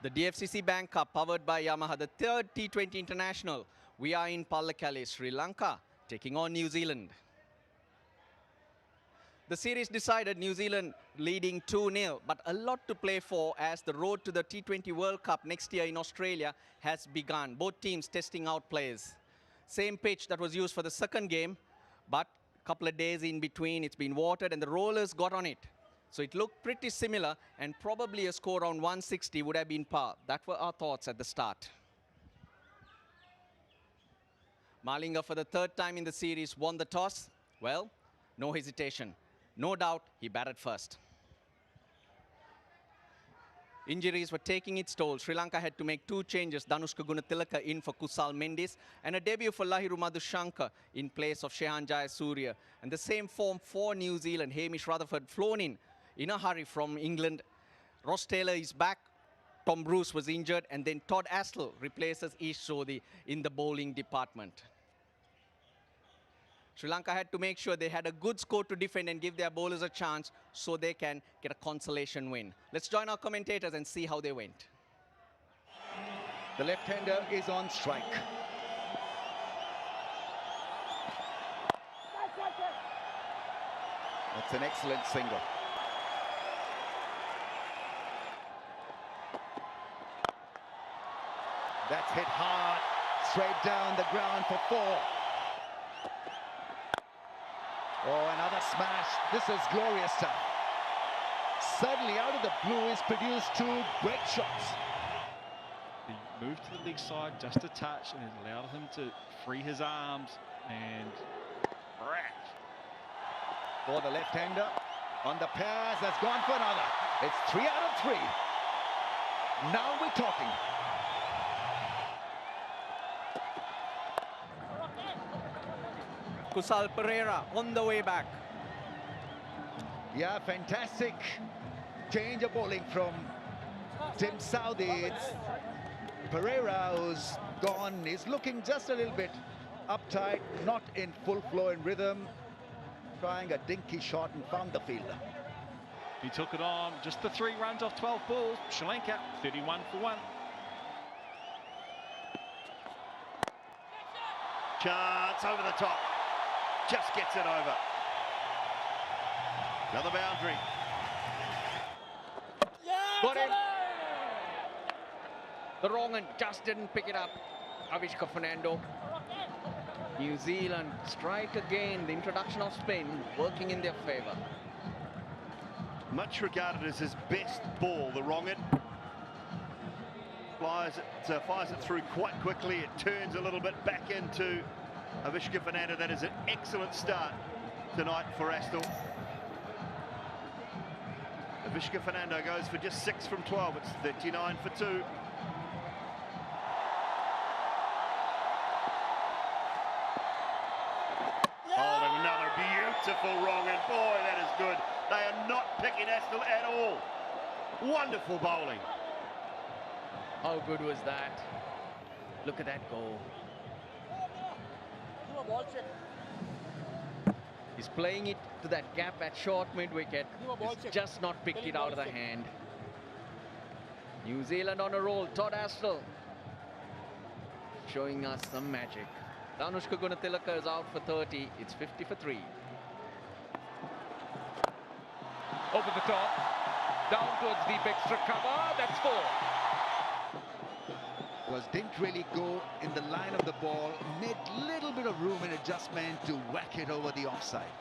The DFCC Bank Cup powered by Yamaha, the third T20 International. We are in Pallekele, Sri Lanka, taking on New Zealand. The series decided, New Zealand leading 2-0, but a lot to play for as the road to the T20 World Cup next year in Australia has begun. Both teams testing out players. Same pitch that was used for the second game, but a couple of days in between, it's been watered and the rollers got on it. So it looked pretty similar, and probably a score around 160 would have been par. That were our thoughts at the start. Malinga, for the third time in the series, won the toss. Well, no hesitation. No doubt he batted first. Injuries were taking its toll. Sri Lanka had to make two changes. Danushka Gunatilaka in for Kusal Mendis, and a debut for Lahiru Madhushankar in place of Shehan Jayasuriya. And the same form for New Zealand. Hamish Rutherford flown in a hurry from England. Ross Taylor is back. Tom Bruce was injured, and then Todd Astle replaces Ish Sodhi in the bowling department. Sri Lanka had to make sure they had a good score to defend and give their bowlers a chance so they can get a consolation win. Let's join our commentators and see how they went. The left-hander is on strike. That's an excellent single. That's hit hard, straight down the ground for four. Oh, another smash. This is glorious stuff. Suddenly, out of the blue, he's produced two great shots. He moved to the leg side just a touch, and it allowed him to free his arms and crash. For the left-hander, on the pass, that's gone for another. It's 3 out of 3. Now we're talking. Kusal Pereira on the way back. Yeah, fantastic change of bowling from Tim Southee. It's Pereira who's gone. He's looking just a little bit uptight, not in full flow and rhythm. Trying a dinky shot and found the fielder. He took it on, just the 3 runs off 12 balls. Sri Lanka 31 for 1. Chance over the top. Just gets it over. Another boundary. Got him. The wrong one just didn't pick it up. Avishka Fernando. New Zealand strike again. The introduction of spin working in their favour. Much regarded as his best ball, the wrong end. Fires it through quite quickly. It turns a little bit back into Avishka Fernando. That is an excellent start tonight for Astle. Avishka Fernando goes for just 6 from 12. It's 39 for 2. Oh, another beautiful wrong, and boy, that is good. They are not picking Astle at all. Wonderful bowling. How good was that? Look at that goal. He's playing it to that gap at short mid-wicket. He's just not picked it out of the hand. New Zealand on a roll. Todd Astle showing us some magic. Danushka Gunatilaka is out for 30. It's 50 for 3. Over the top. Down towards deep extra cover. That's 4. Because didn't really go in the line of the ball, made little bit of room and adjustment to whack it over the offside.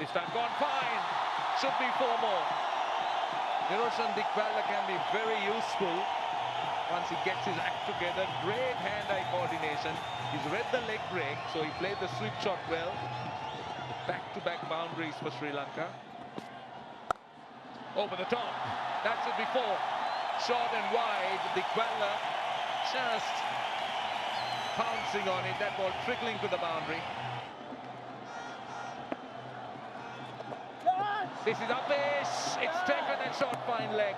This time gone fine. Should be 4 more. Niroshan Dikwala can be very useful once he gets his act together. Great hand-eye coordination. He's read the leg break, so he played the sweep shot well. Back-to-back boundaries for Sri Lanka. Over the top. That's it before. Short and wide, Dikwala just pouncing on it. That ball trickling to the boundary. This is upish. It's taken and short fine leg.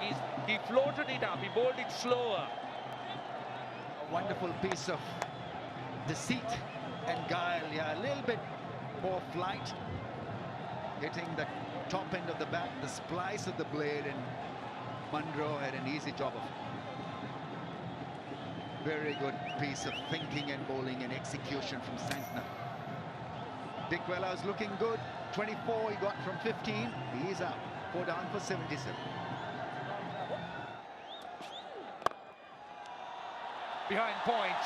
He floated it up. He bowled it slower. A wonderful piece of deceit and guile. Yeah, a little bit more flight. Hitting the top end of the bat, the splice of the blade, and Munro had an easy job of it. Very good piece of thinking and bowling and execution from Santner. Dickwella is looking good. 24 he got from 15. He's out. 4 down for 77. Behind point.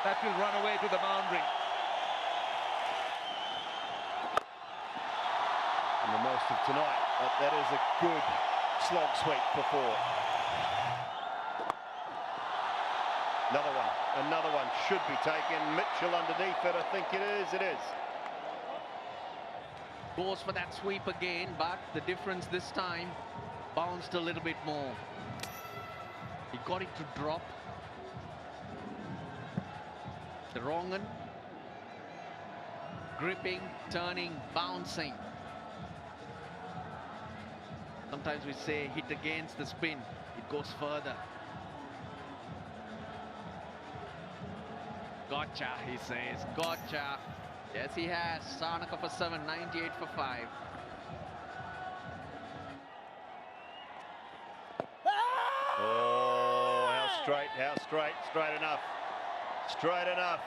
That will run away to the boundary. And the most of tonight. That is a good slog sweep for 4. Another one should be taken. Mitchell underneath it, I think it is. Goes for that sweep again, but the difference this time bounced a little bit more. He got it to drop. The wrong one. Gripping, turning, bouncing. Sometimes we say hit against the spin. It goes further. Gotcha, he says. Gotcha. Yes, he has. Sanaka for 7, 98 for 5. Oh, how straight, straight enough. Straight enough.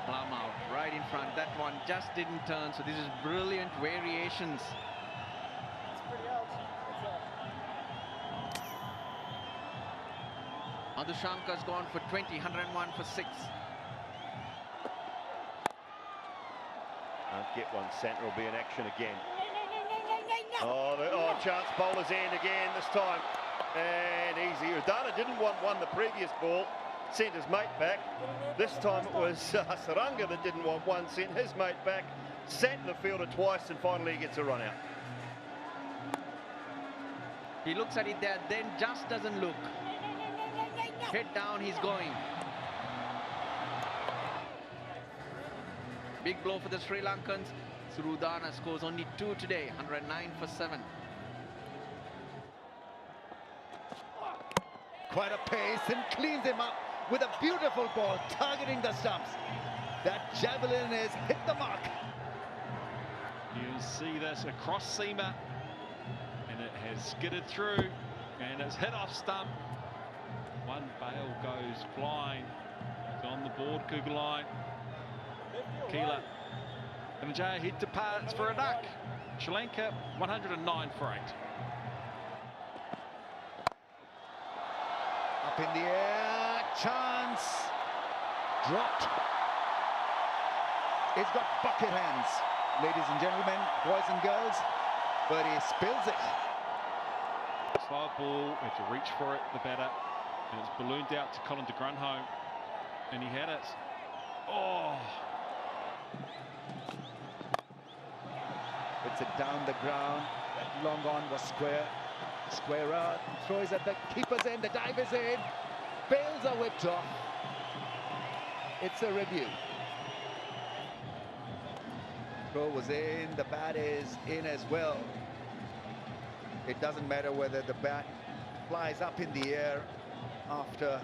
Plum out, right in front. That one just didn't turn, so this is brilliant variations. Madhushanka's gone for 20, 101 for 6. Can't get one. Santner will be in action again. Oh, chance bowler's end again this time. And easy. Udana didn't want one the previous ball. Sent his mate back. This time it was Saranga that didn't want one. Sent his mate back. Sat in the fielder twice and finally he gets a run out. He looks at it there, then just doesn't look. Head down, he's going. Big blow for the Sri Lankans. Surudana scores only 2 today, 109 for 7. Quite a pace and cleans him up with a beautiful ball targeting the stumps. That javelin has hit the mark. You see this across seamer, and it has skidded through, and it's hit off stump. One bail goes flying. It's on the board, Kugelai. Keeler. Dhananjaya head departs for a duck. Sri Lanka 109 for 8. Up in the air, chance. Dropped. It's got bucket hands, ladies and gentlemen, boys and girls, but he spills it. Slow ball, had to reach for it, the batter, and it's ballooned out to Colin de Grunholm, and he had it. Oh! Puts it down the ground. That long on was square. Square out. Throws at the keeper's end. The dive is in. Bails are whipped off. It's a review. Throw was in. The bat is in as well. It doesn't matter whether the bat flies up in the air after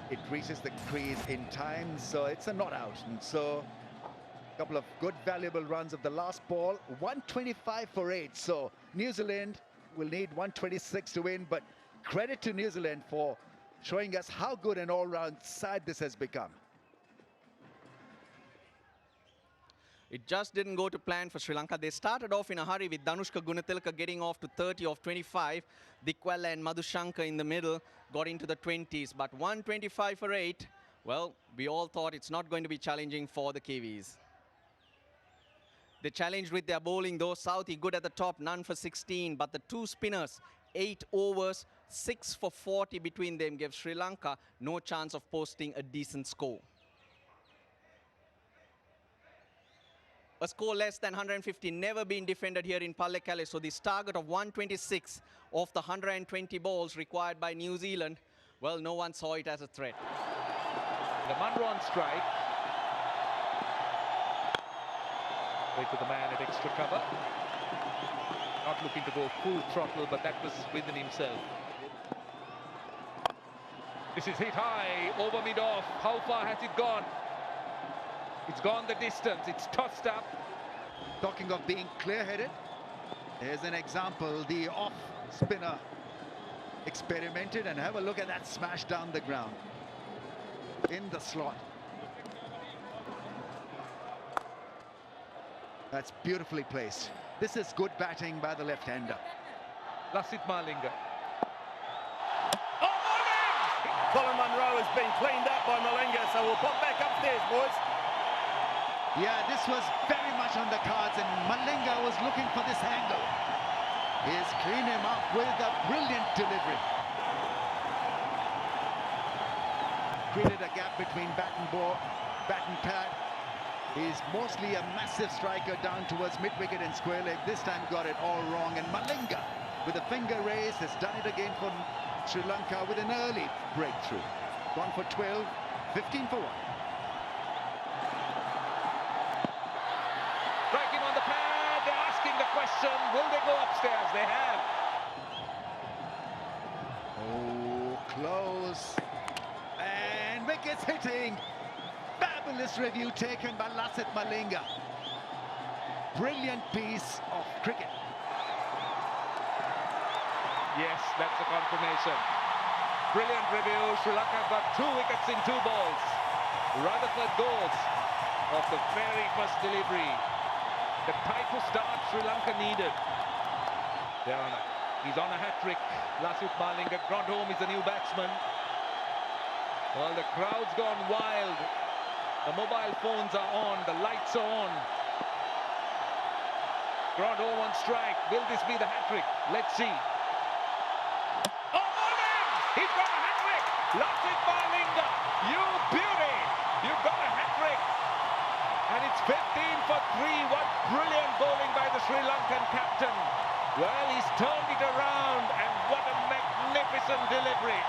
it reaches the crease in time. So it's a not out. And so a couple of good valuable runs of the last ball. 125 for 8. So New Zealand will need 126 to win, but credit to New Zealand for showing us how good an all-round side this has become. It just didn't go to plan for Sri Lanka. They started off in a hurry with Danushka Gunatilaka getting off to 30 of 25. Dickwella and Madhushanka in the middle got into the 20s, but 125 for 8. Well, we all thought it's not going to be challenging for the Kiwis. They challenged with their bowling though. Southee good at the top, none for 16, but the two spinners, 8 overs, 6 for 40 between them gave Sri Lanka no chance of posting a decent score. A score less than 150 never been defended here in Pallekele, so this target of 126 of the 120 balls required by New Zealand, well, no one saw it as a threat. The Munro on strike. Wait for the man at extra cover. Not looking to go full throttle, but that was within himself. This is hit high, over mid-off. How far has it gone? It's gone the distance. It's tossed up. Talking of being clear-headed, here's an example. The off spinner experimented, and have a look at that smash down the ground in the slot. That's beautifully placed. This is good batting by the left-hander. Lasith Malinga. Colin Munro has been cleaned up by Malinga, so we'll pop back upstairs, boys. Yeah, this was very much on the cards, and Malinga was looking for this angle. He's cleaned him up with a brilliant delivery. Created a gap between bat and ball, bat and pad. He's mostly a massive striker down towards mid-wicket and square leg. This time got it all wrong, and Malinga, with a finger raise, has done it again for Sri Lanka with an early breakthrough. Gone for 12, 15 for 1. Striking on the pad, they're asking the question, will they go upstairs? They have. Oh, close. And wickets hitting. Fabulous review taken by Lasith Malinga. Brilliant piece of cricket. Yes, that's a confirmation. Brilliant review. Sri Lanka got 2 wickets in 2 balls. Rutherford goes off the very first delivery. The type of start Sri Lanka needed. He's on a hat-trick. Lasith Malinga. Grandholm is the new batsman. Well, the crowd's gone wild. The mobile phones are on. The lights are on. Grandholm on strike. Will this be the hat-trick? Let's see. He's got a hat-trick! Lasith Malinga, you beauty! You've got a hat-trick! And it's 15 for 3. What brilliant bowling by the Sri Lankan captain. Well, he's turned it around, and what a magnificent delivery.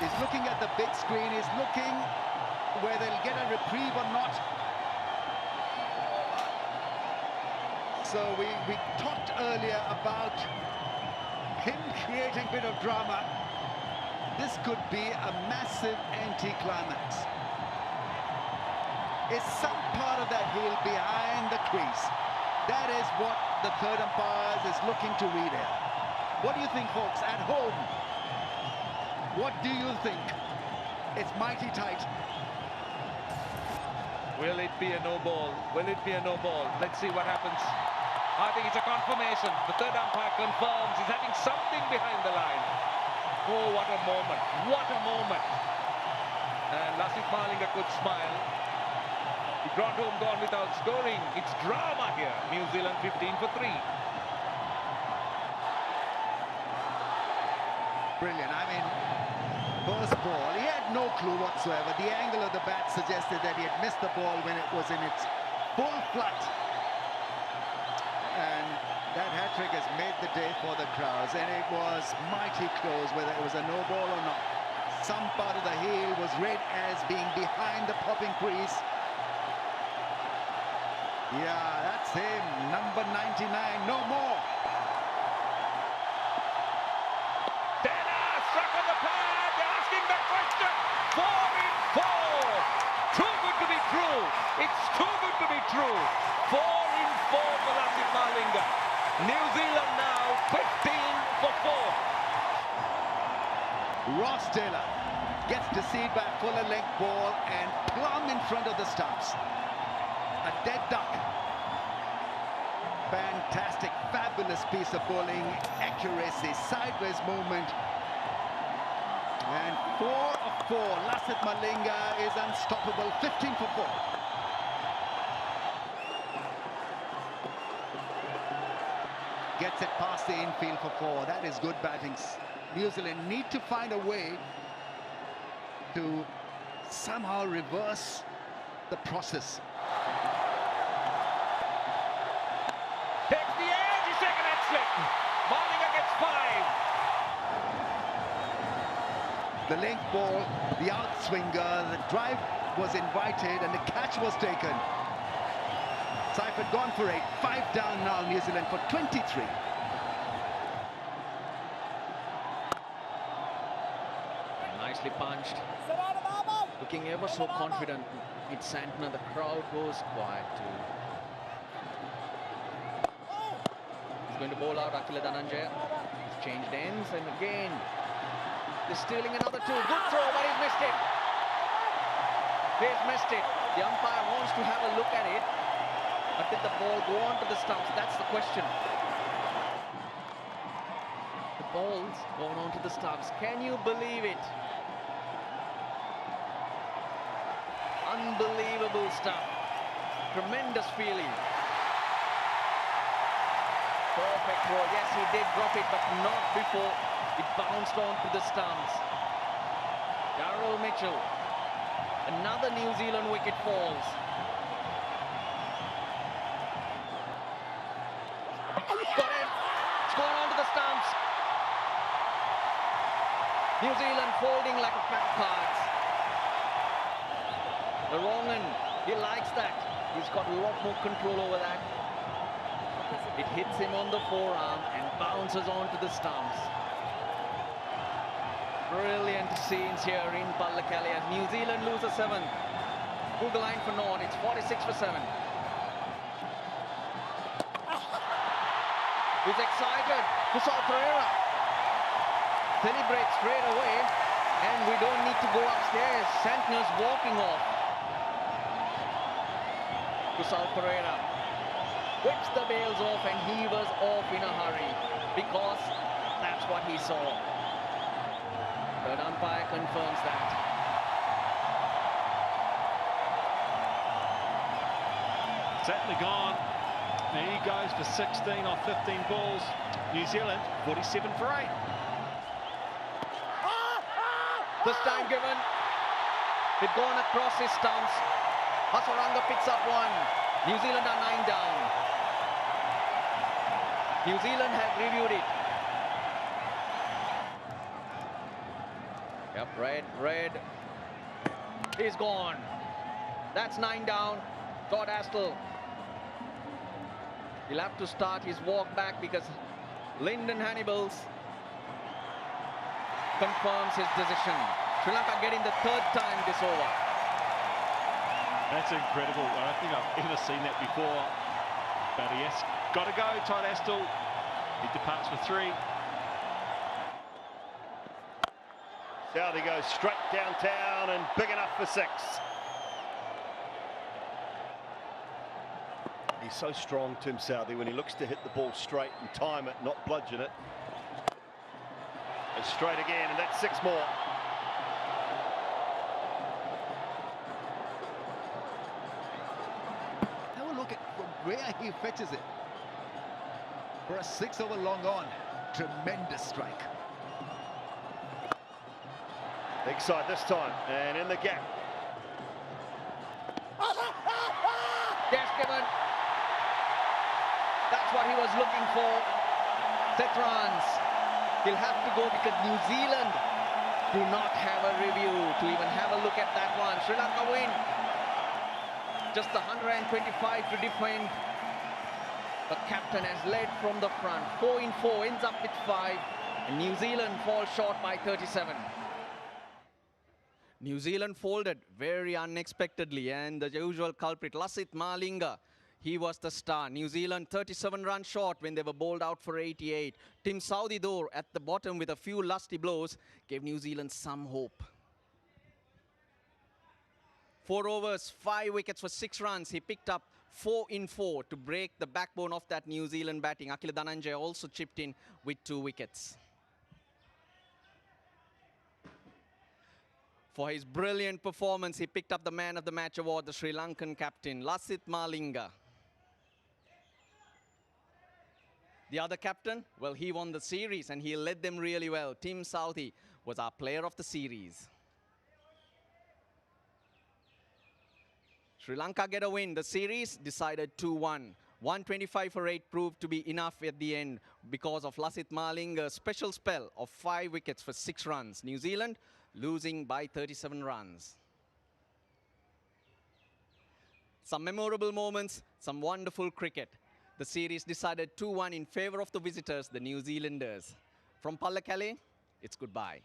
He's looking at the big screen. He's looking where they'll get a reprieve or not. So we talked earlier about him creating a bit of drama. This could be a massive anti-climax. Is some part of that heel behind the crease? That is what the third umpire is looking to read here. What do you think, folks, at home? What do you think? It's mighty tight. Will it be a no ball? Will it be a no ball? Let's see what happens. I think it's a confirmation. The third umpire confirms he's having something behind the line. Oh, what a moment. What a moment. And Lasith Malinga could smile. The Grandholm gone without scoring. It's drama here. New Zealand 15 for 3. Brilliant. I mean, first ball, he had no clue whatsoever. The angle of the bat suggested that he had missed the ball when it was in its full flight. And that hat-trick has made the day for the crowds, and it was mighty close whether it was a no ball or not. Some part of the heel was read as being behind the popping crease. Yeah, that's him, number 99, no more. Struck on the pad, they're asking that question. 4 in 4. Too good to be true. It's too good to be true. 4 in 4 for Lasith Malinga. New Zealand now 15 for 4. Ross Taylor gets deceived by a fuller length ball and plumb in front of the stumps. A dead duck. Fantastic, fabulous piece of bowling, accuracy, sideways movement. And 4 of 4. Lasith Malinga is unstoppable. 15 for 4. Gets it past the infield for 4. That is good batting. New Zealand need to find a way to somehow reverse the process. Takes the edge, he's taken that slip. Malinga gets 5. The length ball, the outswinger, the drive was invited and the catch was taken. Seifert gone for 8. 5 down now, New Zealand for 23. nicely punched. Looking ever so confident. It's Santner. The crowd goes quiet too. He's going to bowl out Akila Dhananjaya. He's changed ends and again they're stealing another two. Good throw, but he's missed it. He's missed it. The umpire wants to have a look at it. But did the ball go on to the stumps? That's the question. The ball's gone on to the stumps. Can you believe it? Unbelievable stuff. Tremendous feeling. Perfect throw. Yes, he did drop it, but not before it bounced on to the stumps. Darrell Mitchell. Another New Zealand wicket falls. Got it. It's gone on to the stumps. New Zealand folding like a pack of cards. The Rongan, he likes that. He's got a lot more control over that. It hits him on the forearm and bounces onto the stumps. Brilliant scenes here in Pallakali as New Zealand loses 7. Google line for North, it's 46 for 7. He's excited. Kusal Pereira celebrates straight away, and we don't need to go upstairs. Santner's walking off. Kusal Pereira whips the bails off, and he was off in a hurry because that's what he saw. Third umpire confirms that. Santner gone. Now he goes for 16 off 15 balls. New Zealand 47 for 8. This time given. It gone across his stumps. Hasaranga picks up 1. New Zealand are 9 down. New Zealand have reviewed it. Yep, red. He's gone. That's 9 down. Todd Astle. He'll have to start his walk back because Lyndon Hannibals confirms his decision. Sri Lanka getting the 3rd time this over. That's incredible. I don't think I've ever seen that before. But yes, got to go, Todd Astle. He departs for 3. Southey goes straight downtown and big enough for 6. He's so strong, Tim Southey, when he looks to hit the ball straight and time it, not bludgeon it. And straight again, and that's 6 more. Have a look at from where he fetches it. For a 6 over long on. Tremendous strike. Big side this time, and in the gap. Yes, given. That's what he was looking for. Set runs. He'll have to go because New Zealand do not have a review to even have a look at that one. Sri Lanka win. Just 125 to defend. The captain has led from the front. 4 in 4, ends up with 5. And New Zealand falls short by 37. New Zealand folded very unexpectedly, and the usual culprit, Lasith Malinga, he was the star. New Zealand 37 runs short when they were bowled out for 88. Tim Southey, though, at the bottom with a few lusty blows, gave New Zealand some hope. 4 overs, 5 wickets for 6 runs. He picked up 4 in 4 to break the backbone of that New Zealand batting. Akila Dhananjaya also chipped in with 2 wickets. For his brilliant performance, he picked up the Man of the Match award, the Sri Lankan captain, Lasith Malinga. The other captain, well, he won the series and he led them really well. Tim Southey was our player of the series. Sri Lanka get a win. The series decided 2-1. 125 for 8 proved to be enough at the end because of Lasith Malinga's special spell of 5 wickets for 6 runs. New Zealand losing by 37 runs. Some memorable moments, some wonderful cricket. The series decided 2-1 in favor of the visitors, the New Zealanders. From Pallakali, it's goodbye.